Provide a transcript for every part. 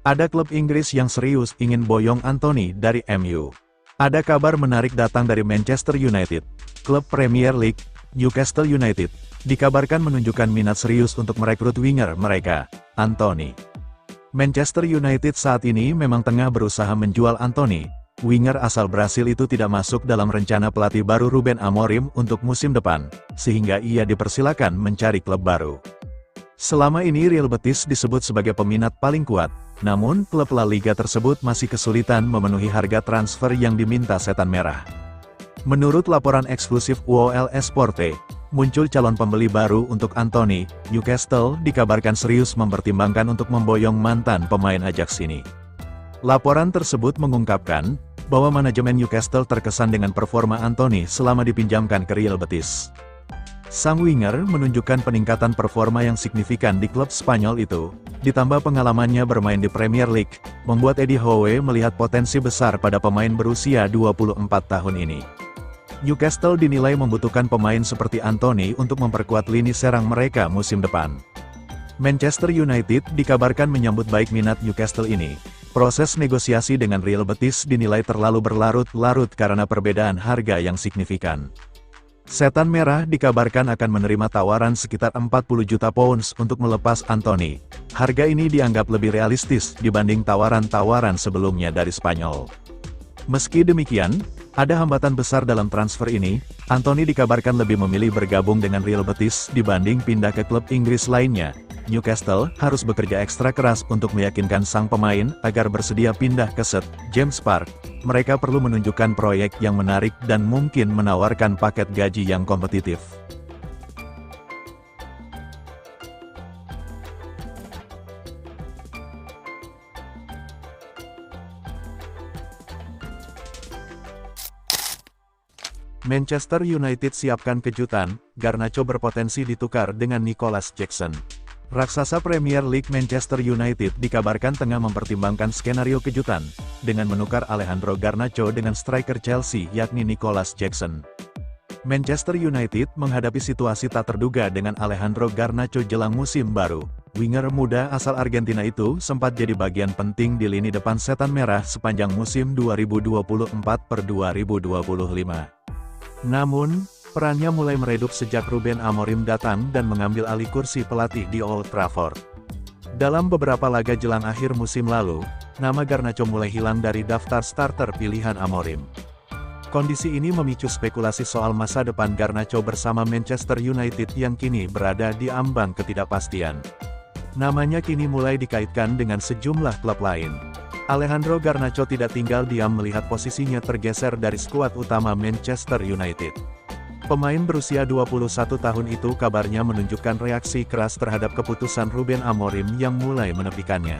Ada klub Inggris yang serius ingin boyong Anthony dari MU. Ada kabar menarik datang dari Manchester United. Klub Premier League, Newcastle United, dikabarkan menunjukkan minat serius untuk merekrut winger mereka, Anthony. Manchester United saat ini memang tengah berusaha menjual Anthony. Winger asal Brasil itu tidak masuk dalam rencana pelatih baru Ruben Amorim untuk musim depan, sehingga ia dipersilakan mencari klub baru. Selama ini Real Betis disebut sebagai peminat paling kuat, namun klub La Liga tersebut masih kesulitan memenuhi harga transfer yang diminta Setan Merah. Menurut laporan eksklusif UOL Esporte, muncul calon pembeli baru untuk Anthony. Newcastle dikabarkan serius mempertimbangkan untuk memboyong mantan pemain Ajax ini. Laporan tersebut mengungkapkan bahwa manajemen Newcastle terkesan dengan performa Anthony selama dipinjamkan ke Real Betis. Sang winger menunjukkan peningkatan performa yang signifikan di klub Spanyol itu, ditambah pengalamannya bermain di Premier League, membuat Eddie Howe melihat potensi besar pada pemain berusia 24 tahun ini. Newcastle dinilai membutuhkan pemain seperti Anthony untuk memperkuat lini serang mereka musim depan. Manchester United dikabarkan menyambut baik minat Newcastle ini. Proses negosiasi dengan Real Betis dinilai terlalu berlarut-larut karena perbedaan harga yang signifikan. Setan Merah dikabarkan akan menerima tawaran sekitar 40 juta pounds untuk melepas Anthony. Harga ini dianggap lebih realistis dibanding tawaran-tawaran sebelumnya dari Spanyol. Meski demikian, ada hambatan besar dalam transfer ini. Anthony dikabarkan lebih memilih bergabung dengan Real Betis dibanding pindah ke klub Inggris lainnya. Newcastle harus bekerja ekstra keras untuk meyakinkan sang pemain agar bersedia pindah ke St. James Park. Mereka perlu menunjukkan proyek yang menarik dan mungkin menawarkan paket gaji yang kompetitif. Manchester United siapkan kejutan, Garnacho berpotensi ditukar dengan Nicolas Jackson. Raksasa Premier League Manchester United dikabarkan tengah mempertimbangkan skenario kejutan, dengan menukar Alejandro Garnacho dengan striker Chelsea yakni Nicolas Jackson. Manchester United menghadapi situasi tak terduga dengan Alejandro Garnacho jelang musim baru. Winger muda asal Argentina itu sempat jadi bagian penting di lini depan Setan Merah sepanjang musim 2024-2025. Namun, perannya mulai meredup sejak Ruben Amorim datang dan mengambil alih kursi pelatih di Old Trafford. Dalam beberapa laga jelang akhir musim lalu, nama Garnacho mulai hilang dari daftar starter pilihan Amorim. Kondisi ini memicu spekulasi soal masa depan Garnacho bersama Manchester United yang kini berada di ambang ketidakpastian. Namanya kini mulai dikaitkan dengan sejumlah klub lain. Alejandro Garnacho tidak tinggal diam melihat posisinya tergeser dari skuad utama Manchester United. Pemain berusia 21 tahun itu kabarnya menunjukkan reaksi keras terhadap keputusan Ruben Amorim yang mulai menepikannya.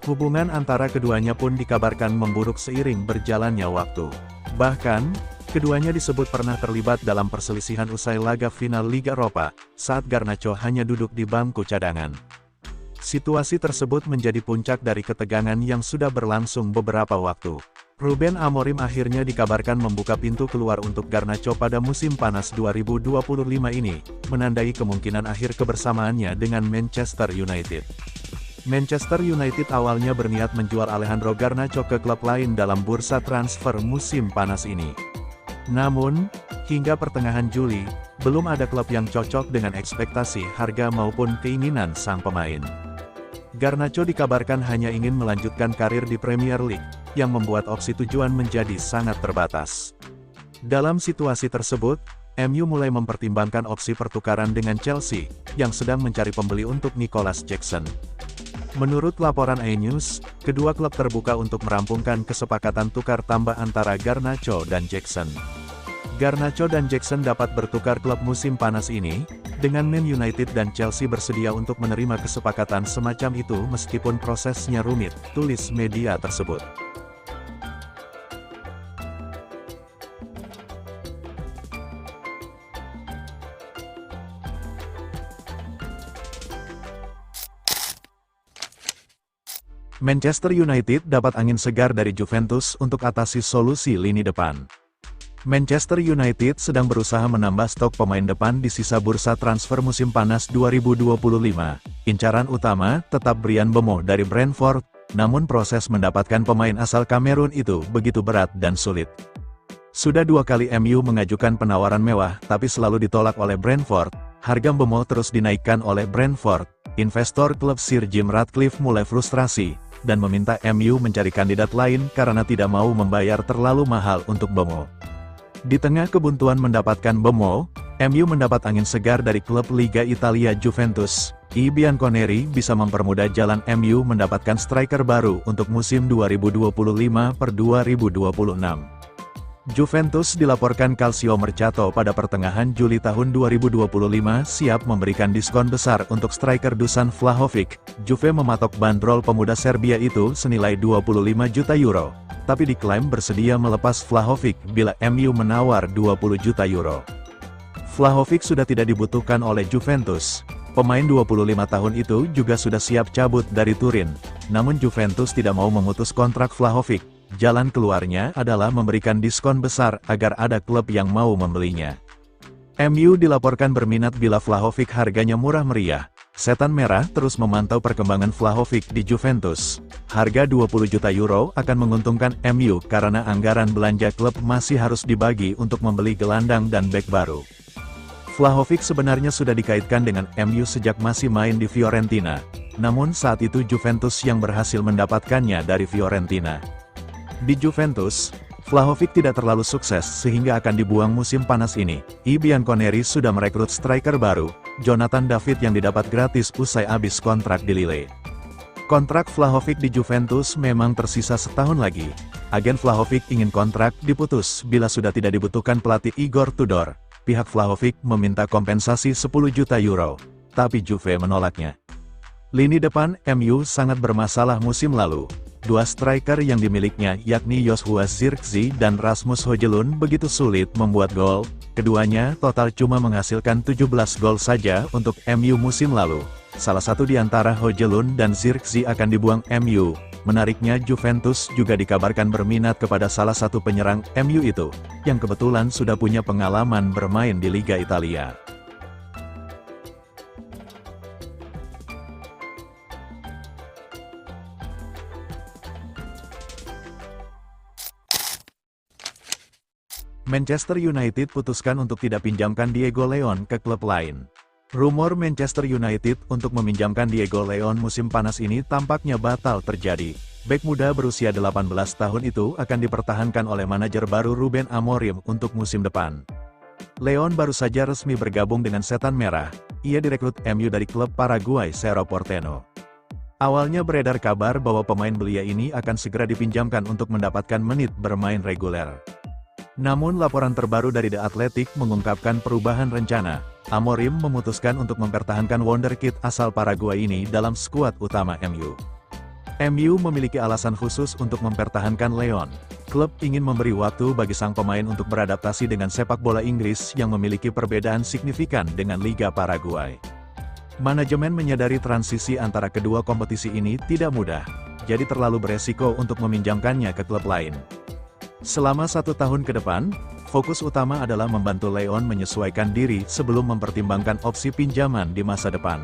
Hubungan antara keduanya pun dikabarkan memburuk seiring berjalannya waktu. Bahkan, keduanya disebut pernah terlibat dalam perselisihan usai laga final Liga Eropa, saat Garnacho hanya duduk di bangku cadangan. Situasi tersebut menjadi puncak dari ketegangan yang sudah berlangsung beberapa waktu. Ruben Amorim akhirnya dikabarkan membuka pintu keluar untuk Garnacho pada musim panas 2025 ini, menandai kemungkinan akhir kebersamaannya dengan Manchester United. Manchester United awalnya berniat menjual Alejandro Garnacho ke klub lain dalam bursa transfer musim panas ini. Namun, hingga pertengahan Juli, belum ada klub yang cocok dengan ekspektasi harga maupun keinginan sang pemain. Garnacho dikabarkan hanya ingin melanjutkan karir di Premier League, yang membuat opsi tujuan menjadi sangat terbatas. Dalam situasi tersebut, MU mulai mempertimbangkan opsi pertukaran dengan Chelsea, yang sedang mencari pembeli untuk Nicolas Jackson. Menurut laporan iNews, kedua klub terbuka untuk merampungkan kesepakatan tukar tambah antara Garnacho dan Jackson. Garnacho dan Jackson dapat bertukar klub musim panas ini, dengan Man United dan Chelsea bersedia untuk menerima kesepakatan semacam itu meskipun prosesnya rumit, tulis media tersebut. Manchester United dapat angin segar dari Juventus untuk atasi solusi lini depan. Manchester United sedang berusaha menambah stok pemain depan di sisa bursa transfer musim panas 2025. Incaran utama tetap Bryan Mbeumo dari Brentford, namun proses mendapatkan pemain asal Kamerun itu begitu berat dan sulit. Sudah 2 kali MU mengajukan penawaran mewah tapi selalu ditolak oleh Brentford, harga Mbeumo terus dinaikkan oleh Brentford. Investor klub Sir Jim Ratcliffe mulai frustrasi, dan meminta MU mencari kandidat lain karena tidak mau membayar terlalu mahal untuk Mbeumo. Di tengah kebuntuan mendapatkan Mbeumo, MU mendapat angin segar dari klub Liga Italia Juventus. I Bianconeri bisa mempermudah jalan MU mendapatkan striker baru untuk musim 2025-2026. Juventus dilaporkan Calcio Mercato pada pertengahan Juli tahun 2025 siap memberikan diskon besar untuk striker Dusan Vlahovic. Juve mematok bandrol pemuda Serbia itu senilai 25 juta euro, tapi diklaim bersedia melepas Vlahovic bila MU menawar 20 juta euro. Vlahovic sudah tidak dibutuhkan oleh Juventus. Pemain 25 tahun itu juga sudah siap cabut dari Turin, namun Juventus tidak mau memutus kontrak Vlahovic. Jalan keluarnya adalah memberikan diskon besar agar ada klub yang mau membelinya. MU dilaporkan berminat bila Vlahovic harganya murah meriah. Setan Merah terus memantau perkembangan Vlahovic di Juventus. Harga 20 juta euro akan menguntungkan MU karena anggaran belanja klub masih harus dibagi untuk membeli gelandang dan bek baru. Vlahovic sebenarnya sudah dikaitkan dengan MU sejak masih main di Fiorentina, namun saat itu Juventus yang berhasil mendapatkannya dari Fiorentina. Di Juventus, Vlahovic tidak terlalu sukses sehingga akan dibuang musim panas ini. I Bianconeri sudah merekrut striker baru, Jonathan David yang didapat gratis usai habis kontrak di Lille. Kontrak Vlahovic di Juventus memang tersisa setahun lagi. Agen Vlahovic ingin kontrak diputus bila sudah tidak dibutuhkan pelatih Igor Tudor. Pihak Vlahovic meminta kompensasi 10 juta euro, tapi Juve menolaknya. Lini depan MU sangat bermasalah musim lalu. 2 striker yang dimilikinya yakni Joshua Zirkzee dan Rasmus Højlund begitu sulit membuat gol. Keduanya total cuma menghasilkan 17 gol saja untuk MU musim lalu. Salah satu di antara Højlund dan Zirkzee akan dibuang MU. Menariknya Juventus juga dikabarkan berminat kepada salah satu penyerang MU itu, yang kebetulan sudah punya pengalaman bermain di Liga Italia. Manchester United putuskan untuk tidak pinjamkan Diego Leon ke klub lain. Rumor Manchester United untuk meminjamkan Diego Leon musim panas ini tampaknya batal terjadi. Bek muda berusia 18 tahun itu akan dipertahankan oleh manajer baru Ruben Amorim untuk musim depan. Leon baru saja resmi bergabung dengan Setan Merah. Ia direkrut MU dari klub Paraguay Cerro Porteño. Awalnya beredar kabar bahwa pemain belia ini akan segera dipinjamkan untuk mendapatkan menit bermain reguler. Namun laporan terbaru dari The Athletic mengungkapkan perubahan rencana. Amorim memutuskan untuk mempertahankan wonderkid asal Paraguay ini dalam skuad utama MU. MU memiliki alasan khusus untuk mempertahankan Leon. Klub ingin memberi waktu bagi sang pemain untuk beradaptasi dengan sepak bola Inggris yang memiliki perbedaan signifikan dengan Liga Paraguay. Manajemen menyadari transisi antara kedua kompetisi ini tidak mudah, jadi terlalu beresiko untuk meminjamkannya ke klub lain. Selama 1 tahun ke depan, fokus utama adalah membantu Leon menyesuaikan diri sebelum mempertimbangkan opsi pinjaman di masa depan.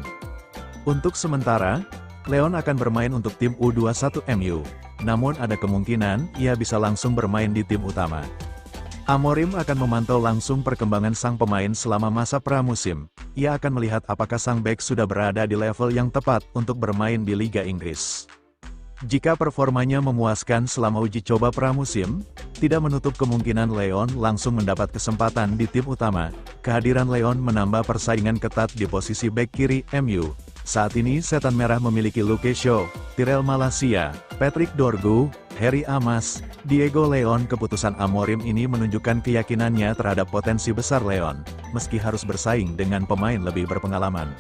Untuk sementara, Leon akan bermain untuk tim U21 MU, namun ada kemungkinan ia bisa langsung bermain di tim utama. Amorim akan memantau langsung perkembangan sang pemain selama masa pramusim. Ia akan melihat apakah sang bek sudah berada di level yang tepat untuk bermain di Liga Inggris. Jika performanya memuaskan selama uji coba pramusim, tidak menutup kemungkinan Leon langsung mendapat kesempatan di tim utama. Kehadiran Leon menambah persaingan ketat di posisi bek kiri MU. Saat ini Setan Merah memiliki Luke Shaw, Tyrell Malacia, Patrick Dorgu, Harry Amas, Diego Leon. Keputusan Amorim ini menunjukkan keyakinannya terhadap potensi besar Leon, meski harus bersaing dengan pemain lebih berpengalaman.